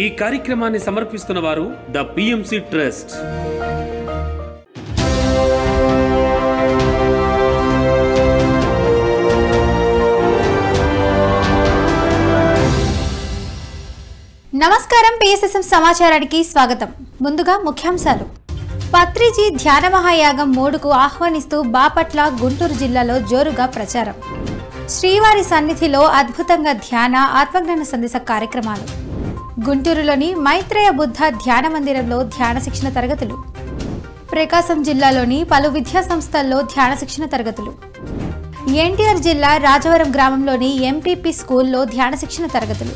ఈ కార్యక్రమాన్ని సమర్పిస్తున్న వారు ద పిఎంసి ట్రస్ట్. నమస్కారం, పిఎస్ఎస్ఎం సమాచారానికి స్వాగతం. ముందుగా ముఖ్యాంశాలు. పత్రిజీ ధ్యాన మహాయాగం 3కు ఆహ్వానిస్తూ బాపట్ల, గుంటూరు జిల్లాలో జోరుగా ప్రచారం. శ్రీవారి సన్నిధిలో అద్భుతంగా ధ్యాన, ఆత్మజ్ఞాన సందేశ కార్యక్రమాలు. గుంటూరులోని మైత్రేయ బుద్ధ ధ్యాన మందిరంలో ధ్యాన శిక్షణ తరగతులు. ప్రకాశం జిల్లాలోని పలు విద్యా సంస్థల్లో ధ్యాన శిక్షణ తరగతులు. ఎన్టీఆర్ జిల్లా రాజవరం గ్రామంలోని ఎంపీపీ స్కూల్లో ధ్యాన శిక్షణ తరగతులు.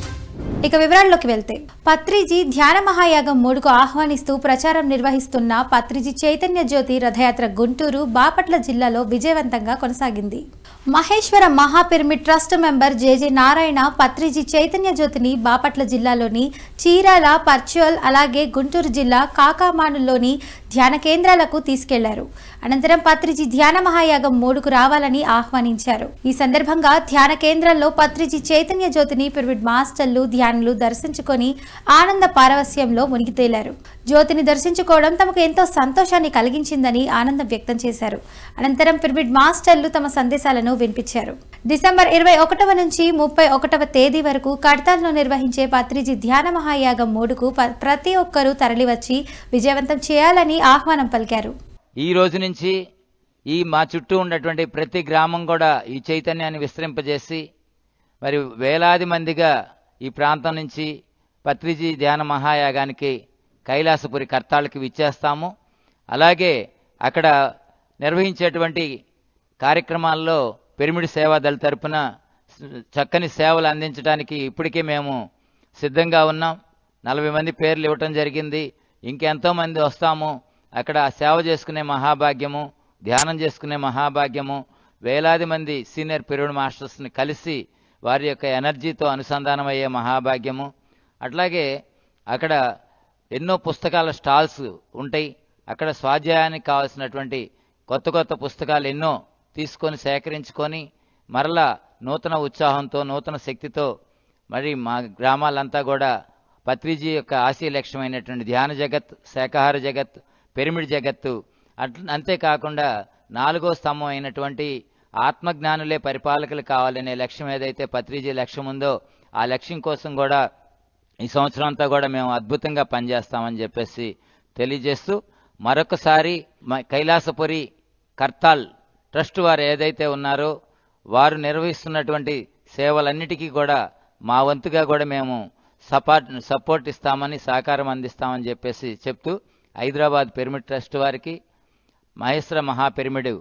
ఇక వివరాల్లోకి వెళ్తే, పత్రిజీ ధ్యాన మహాయాగం 3కు ఆహ్వానిస్తూ ప్రచారం నిర్వహిస్తున్న పత్రిజీ చైతన్య జ్యోతి రథయాత్ర గుంటూరు, బాపట్ల జిల్లాలో విజయవంతంగా కొనసాగింది. మహేశ్వర మహాపిరమిడ్ ట్రస్ట్ మెంబర్ జేజే నారాయణ పత్రిజీ చైతన్య జ్యోతిని బాపట్ల జిల్లాలోని చీరాల, పర్చోల్, అలాగే గుంటూరు జిల్లా కాకామానుల్లోని ధ్యాన కేంద్రాలకు తీసుకెళ్లారు. అనంతరం పత్రిజీ ధ్యాన మహాయాగం 3కు రావాలని ఆహ్వానించారు. ఈ సందర్భంగా ధ్యాన కేంద్రంలో పత్రిజీ చైతన్య జ్యోతిని పిరమిడ్ మాస్టర్లు, ధ్యానులు దర్శించుకొని ఆనంద పారవస్యంలో మునిగి తేలారు. జ్యోతిని దర్శించుకోవడం తమకు ఎంతో సంతోషాన్ని కలిగించిందని ఆనందం వ్యక్తం చేశారు. అనంతరం పిరమిడ్ మాస్టర్లు తమ సందేశాలను వినిపించారు. డిసెంబర్ 21వ నుంచి 31వ తేదీ వరకు కడతాల్లో నిర్వహించే పత్రిజీ ధ్యాన మహాయాగం 3కు ప్రతి ఒక్కరూ తరలివచ్చి విజయవంతం చేయాలని ఆహ్వానం పలికారు. ఈ రోజు నుంచి మా చుట్టూ ఉన్నటువంటి ప్రతి గ్రామం కూడా ఈ చైతన్యాన్ని విస్తరింపజేసి మరి వేలాది మందిగా ఈ ప్రాంతం నుంచి పత్రిజీ ధ్యాన మహాయాగానికి కైలాసపురి కర్తాళ్ళకి విచ్చేస్తాము. అలాగే అక్కడ నిర్వహించేటువంటి కార్యక్రమాల్లో పిరమిడ్ సేవాదళ తరపున చక్కని సేవలు అందించడానికి ఇప్పటికే మేము సిద్ధంగా ఉన్నాం. 40 మంది పేర్లు ఇవ్వటం జరిగింది. ఇంకెంతోమంది వస్తాము. అక్కడ సేవ చేసుకునే మహాభాగ్యము, ధ్యానం చేసుకునే మహాభాగ్యము, వేలాది మంది సీనియర్ పిరమిడ్ మాస్టర్స్ని కలిసి వారి యొక్క ఎనర్జీతో అనుసంధానమయ్యే మహాభాగ్యము. అట్లాగే అక్కడ ఎన్నో పుస్తకాల స్టాల్స్ ఉంటాయి. అక్కడ స్వాధ్యాయానికి కావాల్సినటువంటి కొత్త కొత్త పుస్తకాలు ఎన్నో తీసుకొని సేకరించుకొని మరలా నూతన ఉత్సాహంతో, నూతన శక్తితో మరి మా గ్రామాలంతా కూడా పత్రిజీ యొక్క ఆశయ లక్ష్యమైనటువంటి ధ్యాన జగత్, శాకాహార జగత్, పిరమిడ్ జగత్తు, అంతేకాకుండా 4వ స్తంభం అయినటువంటి ఆత్మజ్ఞానులే పరిపాలకులు కావాలనే లక్ష్యం ఏదైతే పత్రిజీ లక్ష్యం ఉందో ఆ లక్ష్యం కోసం కూడా ఈ సంవత్సరం అంతా కూడా మేము అద్భుతంగా పనిచేస్తామని చెప్పేసి తెలియజేస్తూ, మరొకసారి కైలాసపురి కర్తాల్ ట్రస్ట్ వారు ఏదైతే ఉన్నారో వారు నిర్వహిస్తున్నటువంటి సేవలన్నిటికీ కూడా మా వంతుగా కూడా మేము సపోర్ట్ ఇస్తామని, సహకారం అందిస్తామని చెప్పేసి చెప్తూ, హైదరాబాద్ పిరమిడ్ ట్రస్ట్ వారికి, మహేశ్వర మహాపిరమిడ్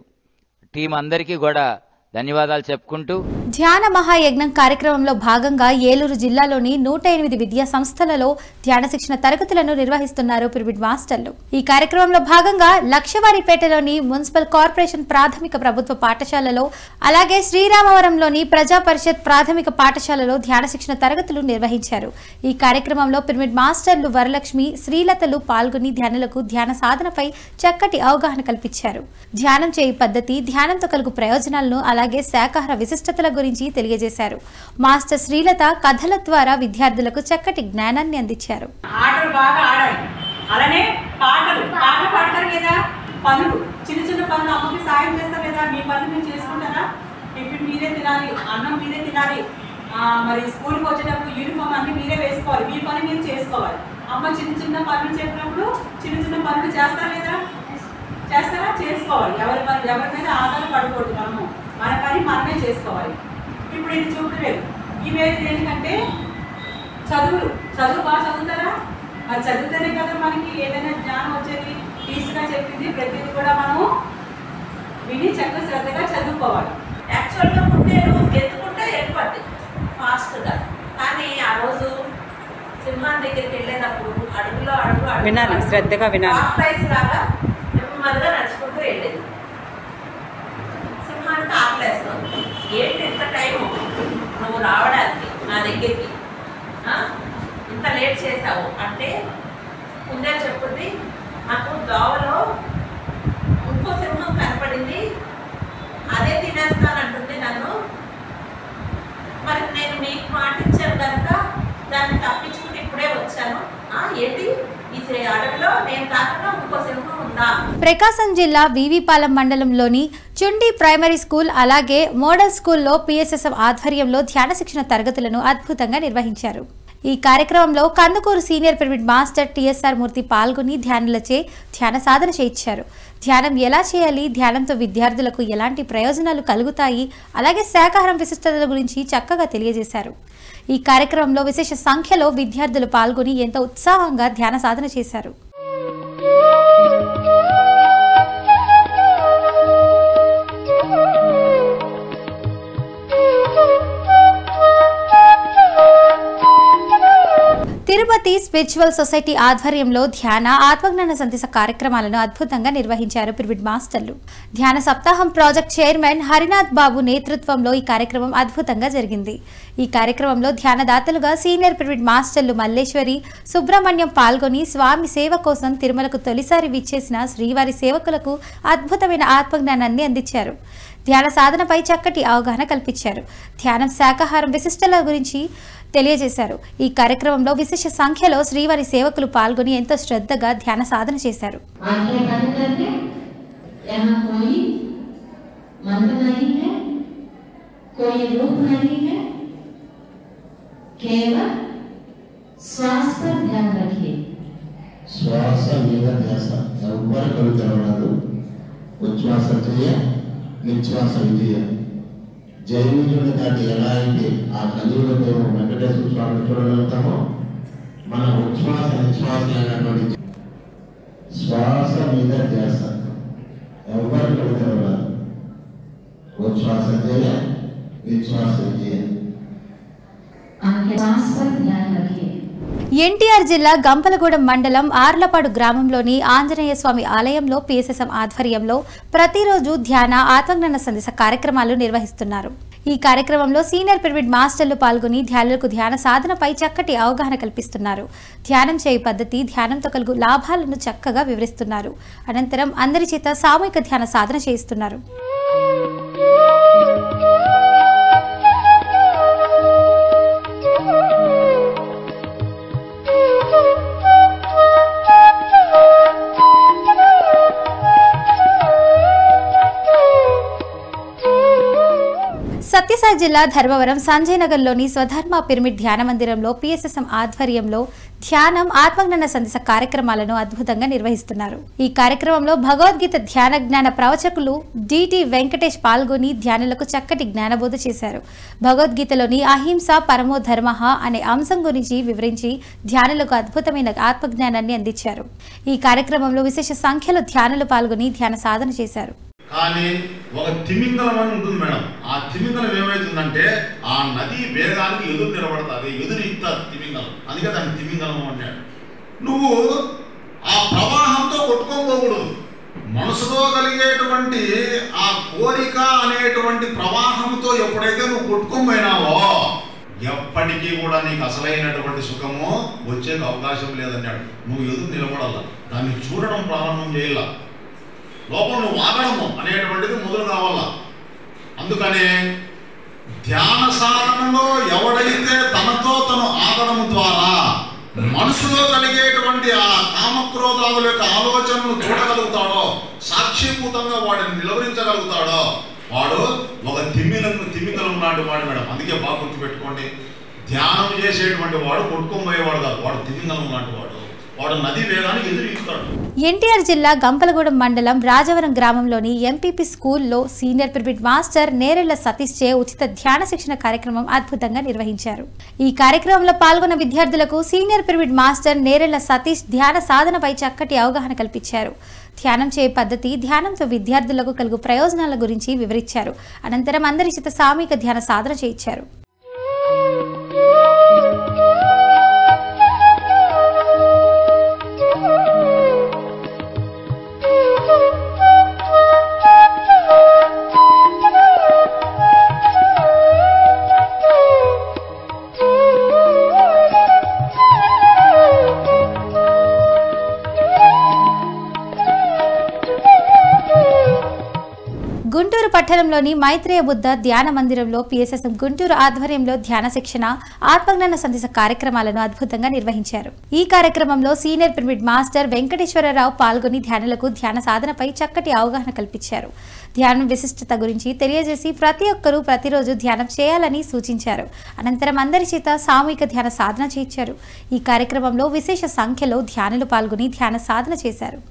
టీం అందరికీ కూడా ధన్యవాదాలు చెప్పుకుంటూ, ధ్యాన మహాయజ్ఞం కార్యక్రమంలో భాగంగా ఏలూరు జిల్లాలోని 108 విద్యా సంస్థలలో ధ్యాన శిక్షణ తరగతులను నిర్వహిస్తున్నారు పిరమిడ్ మాస్టర్లు. ఈ కార్యక్రమంలో భాగంగా లక్షవారిపేటలోని మున్సిపల్ కార్పొరేషన్ ప్రాథమిక ప్రభుత్వ పాఠశాలలో, అలాగే శ్రీరామవరంలోని ప్రజా పరిషత్ ప్రాథమిక పాఠశాలలో ధ్యాన శిక్షణ తరగతులు నిర్వహించారు. ఈ కార్యక్రమంలో పిరమిడ్ మాస్టర్లు వరలక్ష్మి, శ్రీలతలు పాల్గొని ధ్యానులకు ధ్యాన సాధనపై చక్కటి అవగాహన కల్పించారు. ధ్యానం చేయు పద్ధతి, ధ్యానంతో కలుగు ప్రయోజనాలను, అలాగే శాకాహార విశిష్టతల గురించి తెలియజేశారు. మాస్టర్ శ్రీలత కథల ద్వారా విద్యార్థులకు చక్కటి జ్ఞానాన్ని అందించారు. ఆటలు బాగా ఆడాలి, అలానే పాటలు పాడతారు లేదా, పనులు, చిన్న చిన్న పనులు అమ్మకి సాయం చేస్తారు లేదా, మీ పనులు మీరు చేసుకుంటారా? టిఫిన్ మీరే తినాలి, అన్నం మీరే తినాలి, మరి స్కూల్కి వచ్చేటప్పుడు యూనిఫామ్ అన్ని మీరే వేసుకోవాలి, మీ పని మీరు చేసుకోవాలి. అమ్మ చిన్న చిన్న పనులు చెప్పినప్పుడు చిన్న చిన్న పనులు చేస్తారా లేదా? చేస్తారా? చేసుకోవాలి. ఎవరి మీద ఆధారపడకూడదు. మన పని మనమే చేసుకోవాలి. ఇప్పుడు ఇది చూపలేదు. ఈ వేరు దేనికంటే చదువు బాగా చదువుతారా? మరి చదివితేనే కదా మనకి ఏదైనా జ్ఞానం వచ్చేది. టీచర్గా చెప్పింది ప్రతిదీ కూడా మనము విని చక్కగా శ్రద్ధగా చదువుకోవాలి. యాక్చువల్గా నేను ఎత్తుకుంటే వెళ్ళిపోద్ది ఫాస్ట్గా, కానీ ఆ రోజు సింహాన్ దగ్గరికి వెళ్ళేటప్పుడు అడుగులో అడుగు వినాలి, శ్రద్ధగా వినాలి. ప్రైస్ లాగా నెమ్మదిగా నడుచుకుంటూ వెళ్ళేది. సింహానికి ఆకలేస్తుంది. ఏంటి ఇంత టైము నువ్వు రావడానికి నా దగ్గరికి, ఇంత లేట్ చేసావు అంటే ముందే చెప్పుద్ది. నాకు దోవలో ఇంకో సింహం కనపడింది, అదే తినేస్తానంటుంది నన్ను. మరి నేను మీకు మాట ఇచ్చాను కనుక దాన్ని తప్పించుకుని ఇప్పుడే వచ్చాను. కోరుకుంటున్నా. ప్రకాశం జిల్లా వీవీపాలెం మండలంలోని చుండి ప్రైమరీ స్కూల్ అలాగే మోడల్ స్కూల్లో PSSM ఆధ్వర్యంలో ధ్యాన శిక్షణ తరగతులను అద్భుతంగా నిర్వహించారు. ఈ కార్యక్రమంలో Kandukur senior pyramid master TSR మూర్తి పాల్గొని ధ్యానులచే ధ్యాన సాధన చేయించారు. ధ్యానం ఎలా చేయాలి, ధ్యానంతో విద్యార్థులకు ఎలాంటి ప్రయోజనాలు కలుగుతాయి, అలాగే శాకాహారం విశిష్టతల గురించి చక్కగా తెలియజేశారు. ఈ కార్యక్రమంలో విశేష సంఖ్యలో విద్యార్థులు పాల్గొని ఎంతో ఉత్సాహంగా ధ్యాన సాధన చేశారు. తిరుపతి స్పిరిచువల్ సొసైటీ ఆధ్వర్యంలో ధ్యాన ఆత్మజ్ఞాన సందేశ కార్యక్రమాలను అద్భుతంగా నిర్వహించారు పిరమిడ్ మాస్టర్లు. ధ్యాన సప్తాహం ప్రాజెక్ట్ చైర్మన్ హరినాథ్ బాబు నేతృత్వంలో ఈ కార్యక్రమం అద్భుతంగా జరిగింది. ఈ కార్యక్రమంలో ధ్యానదాతలుగా సీనియర్ పిరమిడ్ మాస్టర్లు మల్లేశ్వరి, సుబ్రహ్మణ్యం పాల్గొని స్వామి సేవ కోసం తిరుమలకు తొలిసారి విచ్చేసిన శ్రీవారి సేవకులకు అద్భుతమైన ఆత్మజ్ఞానాన్ని అందించారు. ధ్యాన సాధనపై చక్కటి అవగాహన కల్పించారు. ధ్యానం శాకాహారం విశిష్టల గురించి తెలియజేశారు. ఈ కార్యక్రమంలో విశేష సంఖ్యలో శ్రీవారి సేవకులు పాల్గొని ఎంతో శ్రద్ధగా ధ్యాన సాధన చేశారు. శ్వాస మీద ధ్యాస ఎవ్వరు కలుగుతున్నారు. ఉచ్ఛ్వాస చేయ, నిశ్వాస విజయ. జైవికుని దాటి ఎలా అయితే ఆ కలియుగంలో వెంకటేశ్వర స్వామిని చూడగలుగుతామో, మన ఉచ్ఛ్వాస నిశ్వాసమైనటువంటి శ్వాస మీద ధ్యాస ఎవ్వరు కలుగుతున్నారు. ఉచ్ఛ్వాస చేయ, నిశ్వాస విజయ. ఎన్టీఆర్ జిల్లా గంపలగూడెం మండలం ఆర్లపాడు గ్రామంలోని ఆంజనేయ స్వామి ఆలయంలో PSSM ఆధ్వర్యంలో ప్రతిరోజు ధ్యాన ఆత్మజ్ఞాన సందేశ కార్యక్రమాలు నిర్వహిస్తున్నారు. ఈ కార్యక్రమంలో సీనియర్ పిరమిడ్ మాస్టర్లు పాల్గొని ధ్యానులకు ధ్యాన సాధనపై చక్కటి అవగాహన కల్పిస్తున్నారు. ధ్యానం చేయు పద్ధతి, ధ్యానంతో కలుగు లాభాలను చక్కగా వివరిస్తున్నారు. అనంతరం అందరి చేత సామూహిక ధ్యాన సాధన చేయిస్తున్నారు. సత్యసాయి జిల్లా ధర్మవరం సంజయ్ నగర్లోని స్వధర్మ పిరమిడ్ ధ్యాన మందిరంలో PSSM ఆధ్వర్యంలో ధ్యానం ఆత్మజ్ఞాన సందేశ కార్యక్రమాలను అద్భుతంగా నిర్వహిస్తున్నారు. ఈ కార్యక్రమంలో భగవద్గీత ధ్యాన జ్ఞాన ప్రవచకులు DT వెంకటేష్ పాల్గొని ధ్యానులకు చక్కటి జ్ఞానబోధ చేశారు. భగవద్గీతలోని అహింస పరమో ధర్మః అనే అంశం గురించి వివరించి ధ్యానులకు అద్భుతమైన ఆత్మజ్ఞానాన్ని అందించారు. ఈ కార్యక్రమంలో విశేష సంఖ్యలో ధ్యానులు పాల్గొని ధ్యాన సాధన చేశారు. కానీ ఒక తిమింగలం అని ఉంటుంది మేడం. ఆ తిమింగలం ఏమవుతుందంటే ఆ నది వేగానికి ఎదురు నిలబడుతుంది, ఎదురు ఇస్తుంది తిమింగలం. అందుకే దాన్ని తిమింగలం అన్నాడు. నువ్వు ఆ ప్రవాహంతో కొట్టుకోకూడదు. మనసులో కలిగేటువంటి ఆ కోరిక అనేటువంటి ప్రవాహంతో ఎప్పుడైతే నువ్వు కొట్టుకోపోయినావో ఎప్పటికీ కూడా నీకు అసలైనటువంటి సుఖము వచ్చే అవకాశం లేదన్నాడు. నువ్వు ఎదురు నిలబడాల, దాన్ని చూడడం ప్రారంభం చేయాల, లోపల నువ్వు ఆగడము అనేటువంటిది మొదలు కావాల. అందుకనే ధ్యాన సాధనలో ఎవడైతే తనతో తను ఆగడం ద్వారా మనసులో కలిగేటువంటి ఆ కామక్రోధాల యొక్క ఆలోచనలు చూడగలుగుతాడో, సాక్షిభూతంగా వాడిని నిలవరించగలుగుతాడో, వాడు ఒక తిమింగలం లాంటి వాడు మేడం. అందుకే బాగా గుర్తుపెట్టుకోండి, ధ్యానం చేసేటువంటి వాడు కొట్టుకోబోయేవాడు కాదు, వాడు తిమింగలం లాంటి వాడు. వాడు నది వేగానికి ఎదురీస్తాడు. ఎన్టీఆర్ జిల్లా గంపలగూడెం మండలం రాజవరం గ్రామంలోని MPP స్కూల్లో senior pyramid master Nerella Satish చే ఉచిత ధ్యాన శిక్షణ కార్యక్రమం అద్భుతంగా నిర్వహించారు. ఈ కార్యక్రమంలో పాల్గొన్న విద్యార్థులకు senior pyramid master Nerella Satish ధ్యాన సాధనపై చక్కటి అవగాహన కల్పించారు. ధ్యానం చేయ పద్ధతి, ధ్యానంతో విద్యార్థులకు కలుగు ప్రయోజనాల గురించి వివరించారు. అనంతరం అందరి చేత సామూహిక ధ్యాన సాధన చేయించారు. గుంటూరు గుంటూరు పట్టణంలోని మైత్రేయ బుద్ధ ధ్యాన మందిరంలో పిఎస్ఎస్ఎం గుంటూరు ఆధ్వర్యంలో ధ్యాన శిక్షణ ఆత్మజ్ఞాన సందేశ కార్యక్రమాలను అద్భుతంగా నిర్వహించారు. ఈ కార్యక్రమంలో సీనియర్ పిరమిడ్ మాస్టర్ వెంకటేశ్వరరావు పాల్గొని ధ్యానులకు ధ్యాన సాధనపై చక్కటి అవగాహన కల్పించారు. ధ్యానం విశిష్టత గురించి తెలియజేసి ప్రతి ఒక్కరూ ప్రతిరోజు ధ్యానం చేయాలని సూచించారు. అనంతరం అందరి చేత సామూహిక ధ్యాన సాధన చేయించారు. ఈ కార్యక్రమంలో విశేష సంఖ్యలో ధ్యానులు పాల్గొని ధ్యాన సాధన చేశారు.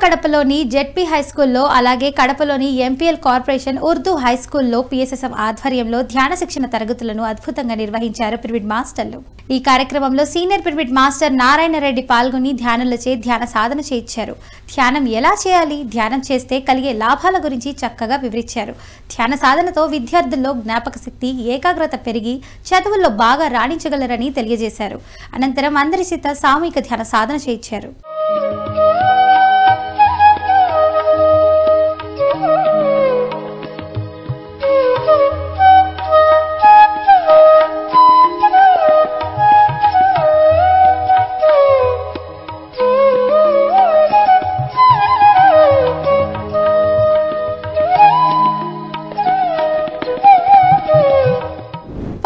కడపలోని జెడ్పీ హైస్కూల్లో అలాగే కడపలోని ఎంపీఎల్ కార్పొరేషన్ ఉర్దూ హైస్కూల్లో పిఎస్ఎస్ఎం ఆధ్వర్యంలో ధ్యాన శిక్షణ తరగతులను అద్భుతంగా నిర్వహించారు పిరమిడ్ మాస్టర్లు. ఈ కార్యక్రమంలో senior pyramid master Narayana Reddy పాల్గొని ధ్యానులచే ధ్యాన సాధన చేయించారు. ధ్యానం ఎలా చేయాలి, ధ్యానం చేస్తే కలిగే లాభాల గురించి చక్కగా వివరించారు. ధ్యాన సాధనతో విద్యార్థుల్లో జ్ఞాపక శక్తి, ఏకాగ్రత పెరిగి చదువుల్లో బాగా రాణించగలరని తెలియజేశారు. అనంతరం అందరి చేత సామూహిక ధ్యాన సాధన చేయించారు.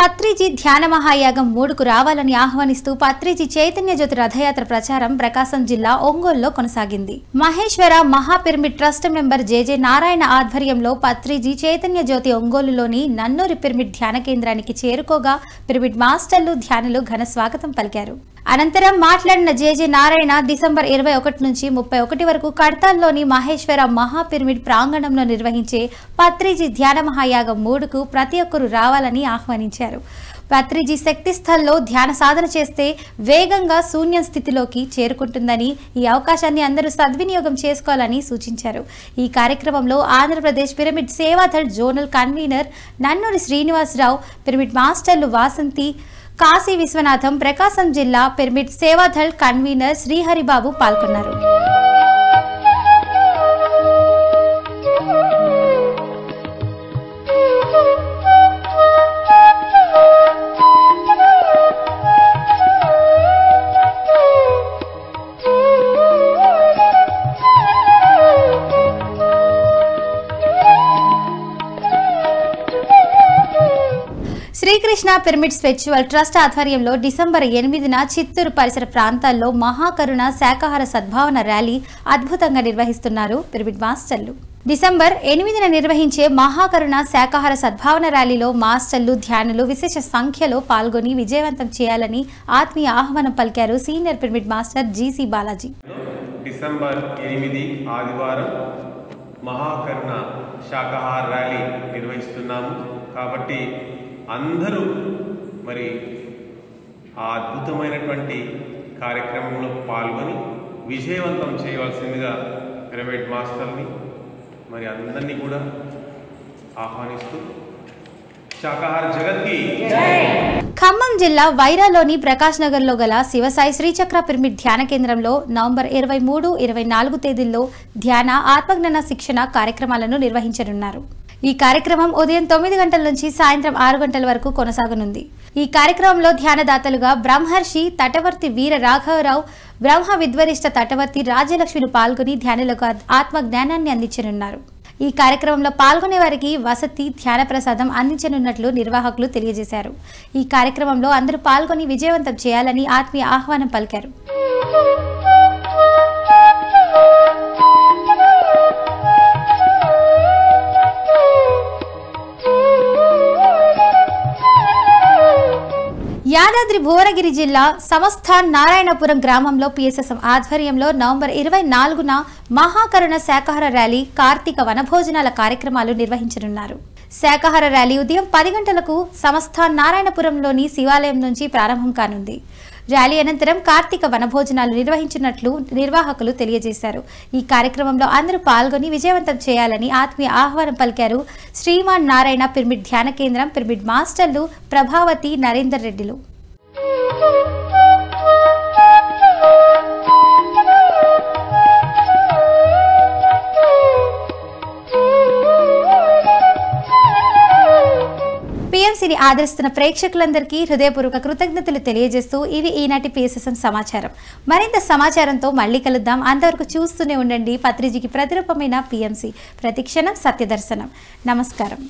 పత్రిజీ ధ్యాన మహాయాగం 3కు రావాలని ఆహ్వానిస్తూ పత్రిజీ చైతన్య జ్యోతి రథయాత్ర ప్రచారం ప్రకాశం జిల్లా ఒంగోలులో కొనసాగింది. మహేశ్వర మహా పిరమిడ్ ట్రస్ట్ మెంబర్ జేజే నారాయణ ఆధ్వర్యంలో పత్రిజీ చైతన్య జ్యోతి ఒంగోలులోని నన్నూరి పిరమిడ్ ధ్యాన కేంద్రానికి చేరుకోగా పిరమిడ్ మాస్టర్లు ధ్యానులు ఘన స్వాగతం పలికారు. అనంతరం మాట్లాడిన జేజే నారాయణ డిసెంబర్ 21 నుంచి 31 వరకు కడతాల్లోని మహేశ్వర మహా పిరమిడ్ ప్రాంగణంలో నిర్వహించే పత్రిజీ ధ్యాన మహాయాగం 3కు ప్రతి ఒక్కరూ రావాలని ఆహ్వానించారు. పత్రిజీ శక్తి స్థల్లో ధ్యాన సాధన చేస్తే వేగంగా శూన్య స్థితిలోకి చేరుకుంటుందని, ఈ అవకాశాన్ని అందరూ సద్వినియోగం చేసుకోవాలని సూచించారు. ఈ కార్యక్రమంలో Andhra Pradesh pyramid Sevadal zonal convener Nannuri Srinivasarao, pyramid మాస్టర్లు వాసంతి, కాశీ విశ్వనాథం, ప్రకాశం జిల్లా పిరమిడ్ సేవాదళ్ కన్వీనర్ శ్రీహరిబాబు పాల్గొన్నారు. శ్రీకృష్ణ పిరమిడ్ స్పిరిచువల్ ట్రస్ట్ ఆధ్వర్యంలో డిసెంబర్ 8న చిత్తూరు పరిసర ప్రాంతాల్లో మహాకరుణ శాకాహార సద్భావన ర్యాలీ అద్భుతంగా నిర్వహిస్తున్నారు పిరమిడ్ మాస్టర్లు. డిసెంబర్ 8న నిర్వహించే మహాకరుణ శాకాహార సద్భావన ర్యాలీలో మాస్టర్లు, ధ్యానులు విశేష సంఖ్యలో పాల్గొని విజయవంతం చేయాలని ఆత్మీయ ఆహ్వానం పలికారు senior pyramid master GC Balaji. December 8 ఆదివారం మహాకరుణ శాకాహార ర్యాలీ నిర్వహిస్తున్నాము. కాబట్టి అందరూ మరి ఆ అద్భుతమైనటువంటి కార్యక్రమంలో పాల్గొని విజయవంతం చేయవలసిందిగా పిరమిడ్ మాస్టర్ని మరి అందరినీ కూడా ఆహ్వానిస్తూ శాకాహార జగత్కి. ఖమ్మం జిల్లా వైరాలోని ప్రకాష్ నగర్లో గల శివసాయి శ్రీచక్ర పిరమిడ్ ధ్యాన కేంద్రంలో నవంబర్ 23, 24 తేదీల్లో ధ్యాన ఆత్మజ్ఞాన శిక్షణ కార్యక్రమాలను నిర్వహించనున్నారు. ఈ కార్యక్రమం ఉదయం 9 గంటల నుంచి సాయంత్రం 6 గంటల వరకు కొనసాగనుంది. ఈ కార్యక్రమంలో ధ్యానదాతలుగా బ్రహ్మర్షి తటవర్తి వీర రాఘవరావు, బ్రహ్మ విద్వరిష్ట తటవర్తి రాజ్యలక్ష్మిలు పాల్గొని ధ్యానులకు ఆత్మ జ్ఞానాన్ని అందించనున్నారు. ఈ కార్యక్రమంలో పాల్గొనే వారికి వసతి, ధ్యాన ప్రసాదం అందించనున్నట్లు నిర్వాహకులు తెలియజేశారు. ఈ కార్యక్రమంలో అందరూ పాల్గొని విజయవంతం చేయాలని ఆత్మీయ ఆహ్వానం పలికారు. యాదాద్రి భువనగిరి జిల్లా సమస్థాన్ నారాయణపురం గ్రామంలో పిఎస్ఎస్ఎం ఆధ్వర్యంలో నవంబర్ 24న మహాకరుణ శాకాహార ర్యాలీ, కార్తీక వనభోజనాల కార్యక్రమాలు నిర్వహించనున్నారు. శాకాహార ర్యాలీ ఉదయం 10 గంటలకు సమస్థాన్ నారాయణపురంలోని శివాలయం నుంచి ప్రారంభం కానుంది. ర్యాలీ అనంతరం కార్తీక వనభోజనాలు నిర్వహించినట్లు నిర్వాహకులు తెలియజేశారు. ఈ కార్యక్రమంలో అందరూ పాల్గొని విజయవంతం చేయాలని ఆత్మీయ ఆహ్వానం పలికారు శ్రీమాన్ నారాయణ పిరమిడ్ ధ్యాన కేంద్రం పిరమిడ్ మాస్టర్లు ప్రభావతి నరేందర్ రెడ్డిలు. పిఎంసిని ఆదరిస్తున్న ప్రేక్షకులందరికీ హృదయపూర్వక కృతజ్ఞతలు తెలియజేస్తూ ఇవి ఈనాటి పిఎస్ఎస్ఎం సమాచారం. మరింత సమాచారంతో మళ్ళీ కలుద్దాం. అంతవరకు చూస్తూనే ఉండండి పత్రిజీకి ప్రతిరూపమైన పిఎంసి, ప్రతిక్షణం సత్యదర్శనం. నమస్కారం.